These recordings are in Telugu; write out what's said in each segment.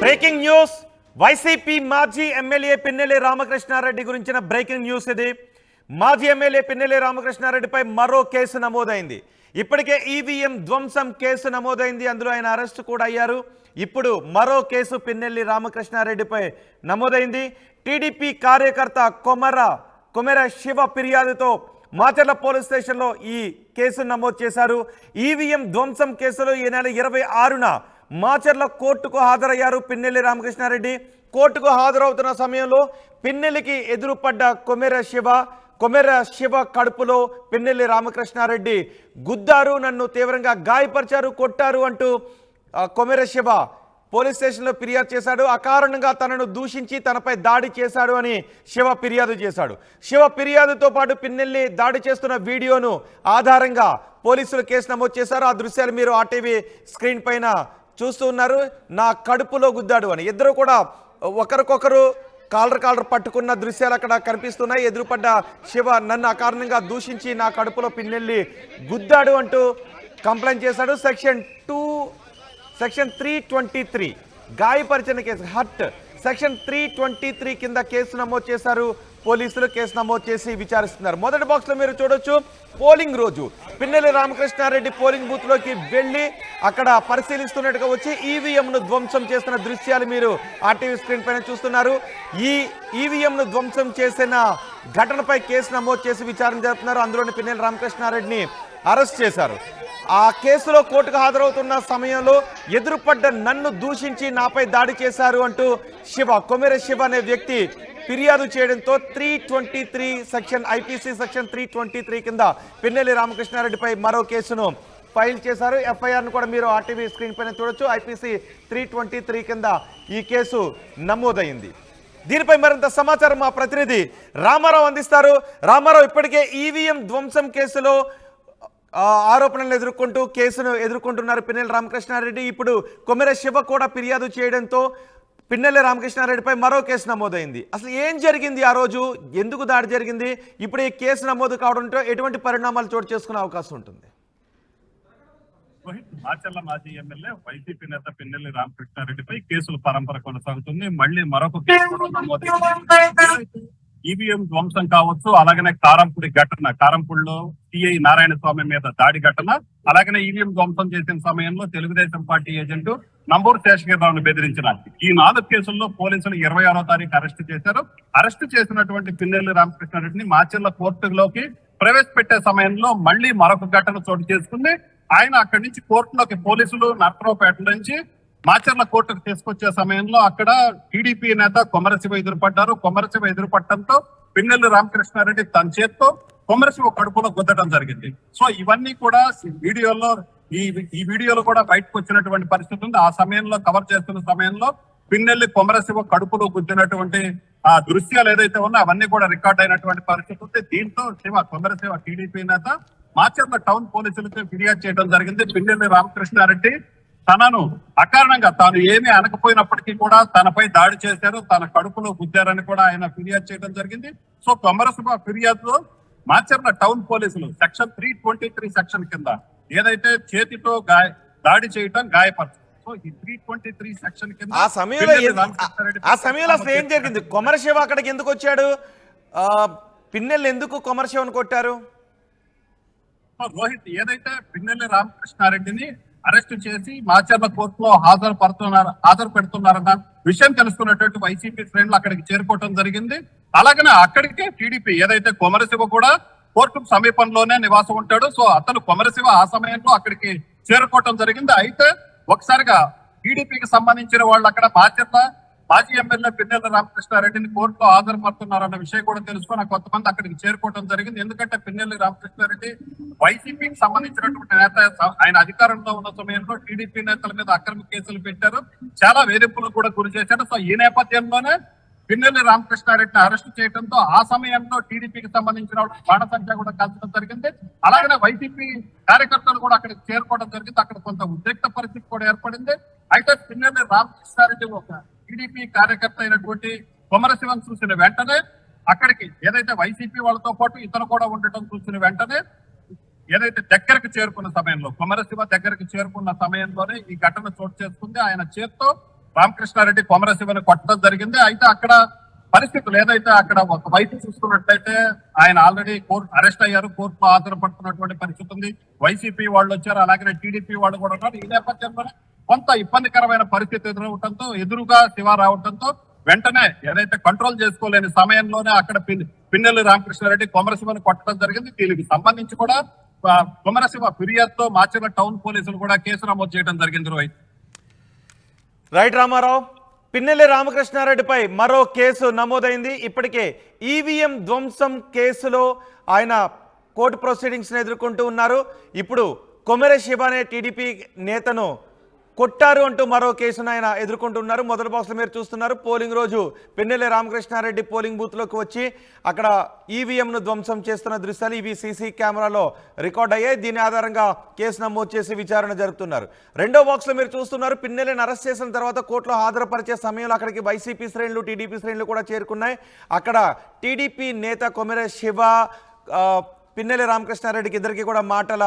బ్రేకింగ్ న్యూస్ వైసీపీ మాజీ ఎమ్మెల్యే పిన్నెల్లి రామకృష్ణారెడ్డి గురించిన బ్రేకింగ్ న్యూస్ ఇది. మాజీ ఎమ్మెల్యే పిన్నెల్లి రామకృష్ణారెడ్డిపై మరో కేసు నమోదైంది. ఇప్పటికే ఈవీఎం ధ్వంసం కేసు నమోదైంది, అందులో ఆయన అరెస్ట్ కూడా అయ్యారు. ఇప్పుడు మరో కేసు పిన్నెల్లి రామకృష్ణారెడ్డిపై నమోదైంది. టీడీపీ కార్యకర్త కొమెర శివ ఫిర్యాదుతో మాచర్ల పోలీస్ స్టేషన్లో ఈ కేసు నమోదు చేశారు. ఈవీఎం ధ్వంసం కేసులో ఈ నెల 26న మాచర్ల కోర్టుకు హాజరయ్యారు పిన్నెల్లి రామకృష్ణారెడ్డి. కోర్టుకు హాజరవుతున్న సమయంలో పిన్నెల్లికి ఎదురుపడ్డ కొమెర శివ కడుపులో పిన్నెల్లి రామకృష్ణారెడ్డి గుద్దారు, నన్ను తీవ్రంగా గాయపరిచారు, కొట్టారు అంటూ కొమెర శివ పోలీస్ స్టేషన్లో ఫిర్యాదు చేశాడు. అకారణంగా తనను దూషించి తనపై దాడి చేశాడు అని శివ ఫిర్యాదు చేశాడు. శివ ఫిర్యాదుతో పాటు పిన్నెల్లి దాడి చేస్తున్న వీడియోను ఆధారంగా పోలీసులు కేసు నమోదు చేశారు. ఆ దృశ్యాలు మీరు ఆర్టీవీ స్క్రీన్ పైన చూస్తూ ఉన్నారు. నా కడుపులో గుద్దాడు అని ఇద్దరు కూడా ఒకరికొకరు కాలర్ పట్టుకున్న దృశ్యాలు అక్కడ కనిపిస్తున్నాయి. ఎదురుపడ్డ శివ నన్ను అకారణంగా దూషించి నా కడుపులో పిన్నెల్లి గుద్దాడు అంటూ కంప్లైంట్ చేశాడు. సెక్షన్ 323 గాయపరిచిన కేసు, హర్ట్ సెక్షన్ 323 కింద కేసు నమోదు చేశారు పోలీసులు. కేసు నమోదు చేసి విచారిస్తున్నారు. మొదటి బాక్స్లో మీరు చూడొచ్చు, పోలింగ్ రోజు పిన్నెల్లి రామకృష్ణారెడ్డి పోలింగ్ బూత్లోకి వెళ్ళి అక్కడ పరిశీలిస్తున్నట్టుగా వచ్చి ఈవీఎంను ధ్వంసం చేస్తున్న దృశ్యాలు మీరు ఆర్టీవీ స్క్రీన్ పైన చూస్తున్నారు. ఈ ఈవీఎంను ధ్వంసం చేసిన ఘటనపై కేసు నమోదు చేసి విచారణ జరుపుతున్నారు. అందులోని పిన్నెల్లి రామకృష్ణారెడ్డిని అరెస్ట్ చేశారు. ఆ కేసులో కోర్టుకు హాజరవుతున్న సమయంలో ఎదురుపడ్డ నన్ను దూషించి నాపై దాడి చేశారు అంటూ కొమెర శివ అనే వ్యక్తి ఫిర్యాదు చేయడంతో 323 సెక్షన్ ఐపీసీ సెక్షన్ 323 కింద పిన్నెల్లి రామకృష్ణారెడ్డిపై మరో కేసును ఫైల్ చేశారు. ఎఫ్ఐఆర్ను కూడా మీరు ఆర్టీవీ స్క్రీన్ పైన చూడొచ్చు. ఐపీసీ 323 కింద ఈ కేసు నమోదైంది. దీనిపై మరింత సమాచారం మా ప్రతినిధి రామారావు అందిస్తారు. రామారావు, ఇప్పటికే ఈవీఎం ధ్వంసం కేసులో ఆరోపణలు కేసును ఎదుర్కొంటున్నారు పిన్నెల్లి రామకృష్ణారెడ్డి. ఇప్పుడు కొమెర శివ కూడా ఫిర్యాదు చేయడంతో పిన్నెల్లి రామకృష్ణారెడ్డిపై మరో కేసు నమోదైంది. అసలు ఏం జరిగింది ఆ రోజు, ఎందుకు దాడి జరిగింది, ఇప్పుడు ఈ కేసు నమోదు కావడంతో ఎటువంటి పరిణామాలు చోటు చేసుకునే అవకాశం ఉంటుంది? మాచర్ల మాజీ ఎమ్మెల్యే వైసీపీ నేత పిన్నెల్లి రామకృష్ణారెడ్డిపై కేసుల పరంపర కొనసాగుతుంది. మళ్ళీ మరొక కేసు నమోదైంది. ఈవీఎం ధ్వంసం కావచ్చు, అలాగనే కారంపూడిలో సిఐ నారాయణ స్వామి మీద దాడి ఘటన, అలాగనే ఈవీఎం ధ్వంసం చేసిన సమయంలో తెలుగుదేశం పార్టీ ఏజెంట్ నంబూరు శేషగిరిరావును బెదిరించిన ఈ 4 కేసుల్లో పోలీసులు 26వ తారీఖు అరెస్టు చేశారు. అరెస్టు చేసినటువంటి పిన్నెల్లి రామకృష్ణారెడ్డిని మాచర్ల కోర్టులోకి ప్రవేశపెట్టే సమయంలో మళ్ళీ మరొక ఘటన చోటు చేసుకుంది. ఆయన అక్కడి నుంచి కోర్టులోకి పోలీసులు నర్సరావుపేట నుంచి మాచర్ల కోర్టుకు తీసుకొచ్చే సమయంలో అక్కడ టీడీపీ నేత కొమెర శివ ఎదురుపడ్డారు. కొమెర శివ ఎదురుపడటంతో పిన్నెల్లి రామకృష్ణారెడ్డి తన చేత్తో కొమెర శివ కడుపులో గుద్దడం జరిగింది. సో ఇవన్నీ కూడా ఈ వీడియోలో కూడా బయటకు వచ్చినటువంటి పరిస్థితి ఉంది. ఆ సమయంలో కవర్ చేస్తున్న సమయంలో పిన్నెల్లి కొమెర శివ కడుపులో గుద్దినటువంటి ఆ దృశ్యాలు ఏదైతే ఉన్నా అవన్నీ కూడా రికార్డ్ అయినటువంటి పరిస్థితి ఉంది. దీంతో కొమెర శివ టీడీపీ నేత మాచర్ల టౌన్ పోలీసులకి ఫిర్యాదు చేయడం జరిగింది. పిన్నెల్లి రామకృష్ణారెడ్డి తనను అకారణంగా తాను ఏమీ అనకపోయినప్పటికీ కూడా తనపై దాడి చేశారు, తన కడుపులో గుద్దారని కూడా ఆయన ఫిర్యాదు చేయడం జరిగింది. సో కొమెర శివ ఫిర్యాదులో మాచర్ల టౌన్ పోలీసులు సెక్షన్ 323 సెక్షన్ కింద ఏదైతే చేతితో దాడి చేయటం, గాయపరచడం, సో ఈ 323 సెక్షన్ కింద ఆ సమయంలో అసలు ఏం జరిగింది? కొమెర శివ అక్కడికి ఎందుకు వచ్చాడు? పిన్నెల్లి ఎందుకు కొమెర శివను కొట్టారు? రోహిత్, ఏదైతే పిన్నెల్లి రామకృష్ణారెడ్డిని అరెస్ట్ చేసి మాచర్ల కోర్టులో హాజరు పెడుతున్నారన్న విషయం తెలుసుకున్నటువంటి వైసీపీ శ్రేణులు అక్కడికి చేరుకోవడం జరిగింది. అలాగనే అక్కడికే టీడీపీ ఏదైతే కొమెర శివ కూడా కోర్టు సమీపంలోనే నివాసం ఉంటాడు. సో అతను కొమెర శివ ఆ సమయంలో అక్కడికి చేరుకోవడం జరిగింది. అయితే ఒకసారిగా టీడీపీకి సంబంధించిన వాళ్ళు అక్కడ మాజీ ఎమ్మెల్యే పిన్నెల్లి రామకృష్ణారెడ్డిని కోర్టులో హాజరుపడుతున్నారన్న విషయం కూడా తెలుసుకొని కొంతమంది అక్కడికి చేరుకోవడం జరిగింది. ఎందుకంటే పిన్నెల్లి రామకృష్ణారెడ్డి వైసీపీకి సంబంధించినటువంటి నేత, ఆయన అధికారంలో ఉన్న సమయంలో టీడీపీ నేతల మీద అక్రమ కేసులు పెట్టారు, చాలా వేధింపులు కూడా గురి చేశారు. సో ఈ నేపథ్యంలోనే పిన్నెల్లి రామకృష్ణారెడ్డిని అరెస్ట్ చేయడంతో ఆ సమయంలో టీడీపీకి సంబంధించిన బాణసంఖ్య కూడా కలచడం జరిగింది. అలాగనే వైసీపీ కార్యకర్తలు కూడా అక్కడికి చేరుకోవడం జరిగింది. అక్కడ కొంత ఉద్రిక్త పరిస్థితి కూడా ఏర్పడింది. అయితే పిన్నెల్లి రామకృష్ణారెడ్డి ఒక టీడీపీ కార్యకర్త అయినటువంటి కొమెర శివను చూసిన వెంటనే అక్కడికి ఏదైతే వైసీపీ వాళ్ళతో పాటు ఇతను కూడా ఉండటం చూసిన వెంటనే ఏదైతే దగ్గరకు చేరుకున్న సమయంలో కొమెర శివ దగ్గరకు చేరుకున్న సమయంలోనే ఈ ఘటన చోటు చేసుకుంది. ఆయన చేత్తో రామకృష్ణారెడ్డి కొమరశివని కొట్టడం జరిగింది. అయితే అక్కడ పరిస్థితులు ఏదైతే అక్కడ ఒక వైపు చూసుకున్నట్లయితే ఆయన ఆల్రెడీ కోర్టు అరెస్ట్ అయ్యారు, కోర్టులో హాజరుపడుతున్నటువంటి పరిస్థితి ఉంది. వైసీపీ వాళ్ళు వచ్చారు, అలాగే టీడీపీ వాళ్ళు కూడా ఉన్నారు. ఈ నేపథ్యంలోనే కొంత ఇబ్బందికరమైన పరిస్థితి ఎదురుగా శివ రావడంతో వెంటనే ఏదైతే కంట్రోల్ చేసుకోలేని సమయంలోనే అక్కడ పిన్నెల్లి రామకృష్ణారెడ్డి కొమరశివని కొట్టడం జరిగింది. దీనికి సంబంధించి కూడా కొమరశివ ఫిర్యాదుతో మాచర్ల టౌన్ పోలీసులు కూడా కేసు నమోదు చేయడం జరిగింది. రోహిత్. రైట్ రామారావు, పిన్నెల్లి రామకృష్ణారెడ్డిపై మరో కేసు నమోదైంది. ఇప్పటికే ఈవీఎం ధ్వంసం కేసులో ఆయన కోర్టు ప్రొసీడింగ్స్ని ఎదుర్కొంటూ ఉన్నారు. ఇప్పుడు కొమెర శివ అనే టీడీపీ నేతను కొట్టారు అంటూ మరో కేసును ఆయన ఎదుర్కొంటున్నారు. మొదటి బాక్స్లో మీరు చూస్తున్నారు, పోలింగ్ రోజు పిన్నెల్లి రామకృష్ణారెడ్డి పోలింగ్ బూత్లోకి వచ్చి అక్కడ ఈవీఎంను ధ్వంసం చేస్తున్న దృశ్యాలు ఇవి సీసీ కెమెరాలో రికార్డ్ అయ్యాయి. దీని ఆధారంగా కేసు నమోదు చేసి విచారణ జరుపుతున్నారు. రెండో బాక్స్లో మీరు చూస్తున్నారు, పిన్నెల్లిని అరెస్ట్ చేసిన తర్వాత కోర్టులో హాజరుపరిచే సమయంలో అక్కడికి వైసీపీ శ్రేణులు టీడీపీ శ్రేణులు కూడా చేరుకున్నాయి. అక్కడ టీడీపీ నేత కొమెర శివ పిన్నెల్లి రామకృష్ణారెడ్డికి ఇద్దరికి కూడా మాటల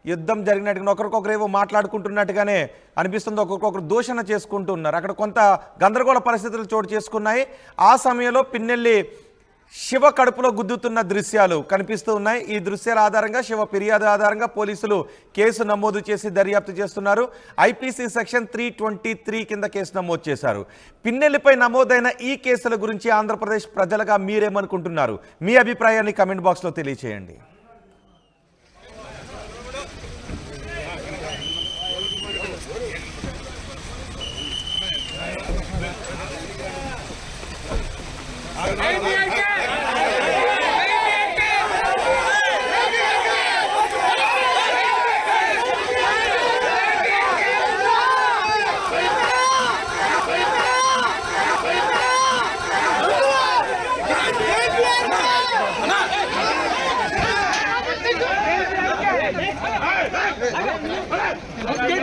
యుద్ధం జరిగినట్టుగా ఒకరికొకరు ఏవో మాట్లాడుకుంటున్నట్టుగానే అనిపిస్తుంది. ఒకరికొకరు దూషణ చేసుకుంటూ ఉన్నారు. అక్కడ కొంత గందరగోళ పరిస్థితులు చోటు చేసుకున్నాయి. ఆ సమయంలో పిన్నెల్లి శివ కడుపులో గుద్దుతున్న దృశ్యాలు కనిపిస్తూ ఉన్నాయి. ఈ దృశ్యాల ఆధారంగా శివ ఫిర్యాదు ఆధారంగా పోలీసులు కేసు నమోదు చేసి దర్యాప్తు చేస్తున్నారు. ఐపీసీ సెక్షన్ 323 కింద కేసు నమోదు చేశారు. పిన్నెల్లిపై నమోదైన ఈ కేసుల గురించి ఆంధ్రప్రదేశ్ ప్రజలుగా మీరేమనుకుంటున్నారు? మీ అభిప్రాయాన్ని కమెంట్ బాక్స్లో తెలియచేయండి.